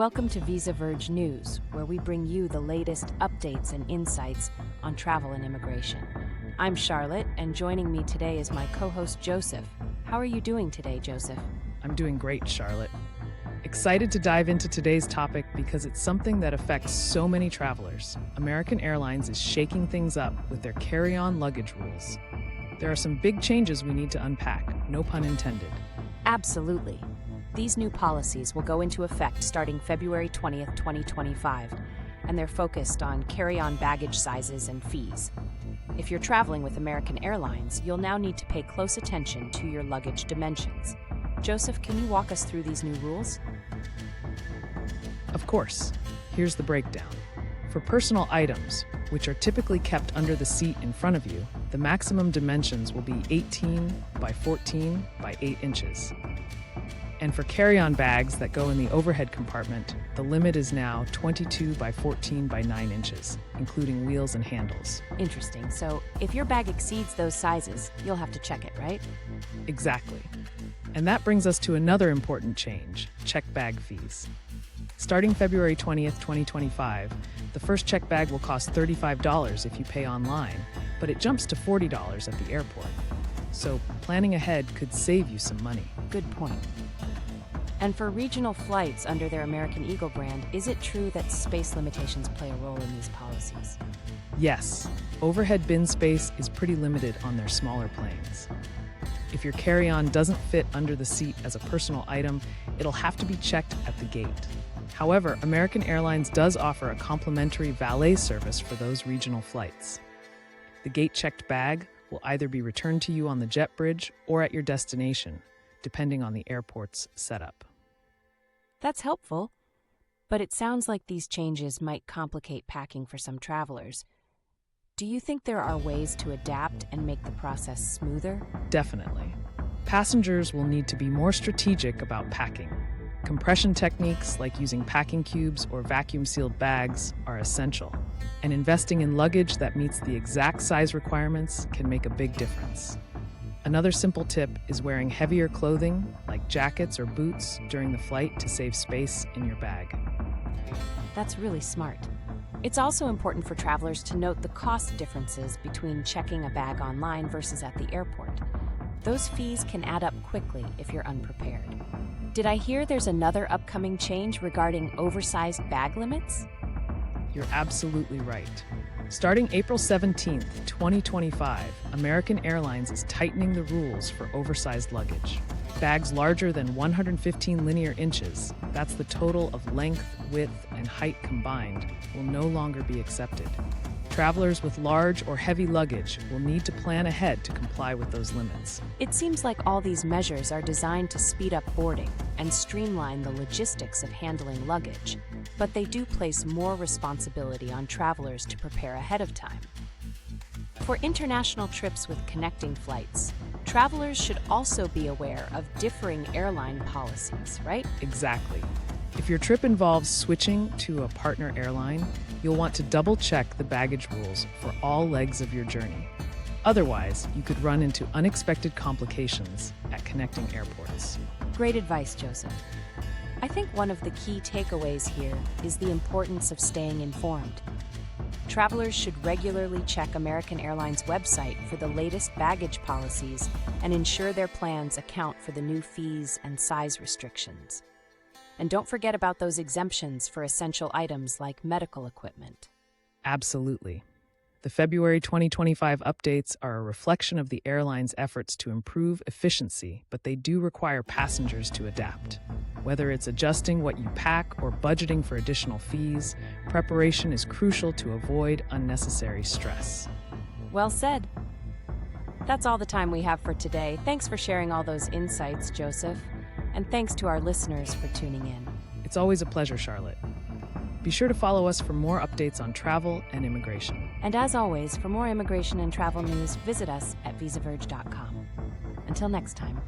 Welcome to Visa Verge News, where we bring you the latest updates and insights on travel and immigration. I'm Charlotte, and joining me today is my co-host Joseph. How are you doing today, Joseph? I'm doing great, Charlotte. Excited to dive into today's topic because it's something that affects so many travelers. American Airlines is shaking things up with their carry-on luggage rules. There are some big changes we need to unpack, no pun intended. Absolutely. These new policies will go into effect starting February 20th, 2025, and they're focused on carry-on baggage sizes and fees. If you're traveling with American Airlines, you'll now need to pay close attention to your luggage dimensions. Joseph, can you walk us through these new rules? Of course. Here's the breakdown. For personal items, which are typically kept under the seat in front of you, the maximum dimensions will be 18 by 14 by 8 inches. And for carry-on bags that go in the overhead compartment, the limit is now 22 by 14 by 9 inches, including wheels and handles. Interesting. So if your bag exceeds those sizes, you'll have to check it, right? Exactly. And that brings us to another important change, check bag fees. Starting February 20th, 2025, the first check bag will cost $35 if you pay online, but it jumps to $40 at the airport. So planning ahead could save you some money. Good point. And for regional flights under their American Eagle brand, is it true that space limitations play a role in these policies? Yes, overhead bin space is pretty limited on their smaller planes. If your carry-on doesn't fit under the seat as a personal item, it'll have to be checked at the gate. However, American Airlines does offer a complimentary valet service for those regional flights. The gate-checked bag will either be returned to you on the jet bridge or at your destination, depending on the airport's setup. That's helpful, but it sounds like these changes might complicate packing for some travelers. Do you think there are ways to adapt and make the process smoother? Definitely. Passengers will need to be more strategic about packing. Compression techniques like using packing cubes or vacuum-sealed bags are essential, and investing in luggage that meets the exact size requirements can make a big difference. Another simple tip is wearing heavier clothing, like jackets or boots, during the flight to save space in your bag. That's really smart. It's also important for travelers to note the cost differences between checking a bag online versus at the airport. Those fees can add up quickly if you're unprepared. Did I hear there's another upcoming change regarding oversized bag limits? You're absolutely right. Starting April 17th, 2025, American Airlines is tightening the rules for oversized luggage. Bags larger than 115 linear inches, that's the total of length, width, and height combined, will no longer be accepted. Travelers with large or heavy luggage will need to plan ahead to comply with those limits. It seems like all these measures are designed to speed up boarding and streamline the logistics of handling luggage, but they do place more responsibility on travelers to prepare ahead of time. For international trips with connecting flights, travelers should also be aware of differing airline policies, right? Exactly. If your trip involves switching to a partner airline, you'll want to double-check the baggage rules for all legs of your journey. Otherwise, you could run into unexpected complications at connecting airports. Great advice, Joseph. I think one of the key takeaways here is the importance of staying informed. Travelers should regularly check American Airlines' website for the latest baggage policies and ensure their plans account for the new fees and size restrictions. And don't forget about those exemptions for essential items like medical equipment. Absolutely. The February 2025 updates are a reflection of the airline's efforts to improve efficiency, but they do require passengers to adapt. Whether it's adjusting what you pack or budgeting for additional fees, preparation is crucial to avoid unnecessary stress. Well said. That's all the time we have for today. Thanks for sharing all those insights, Joseph. And thanks to our listeners for tuning in. It's always a pleasure, Charlotte. Be sure to follow us for more updates on travel and immigration. And as always, for more immigration and travel news, visit us at visaverge.com. Until next time.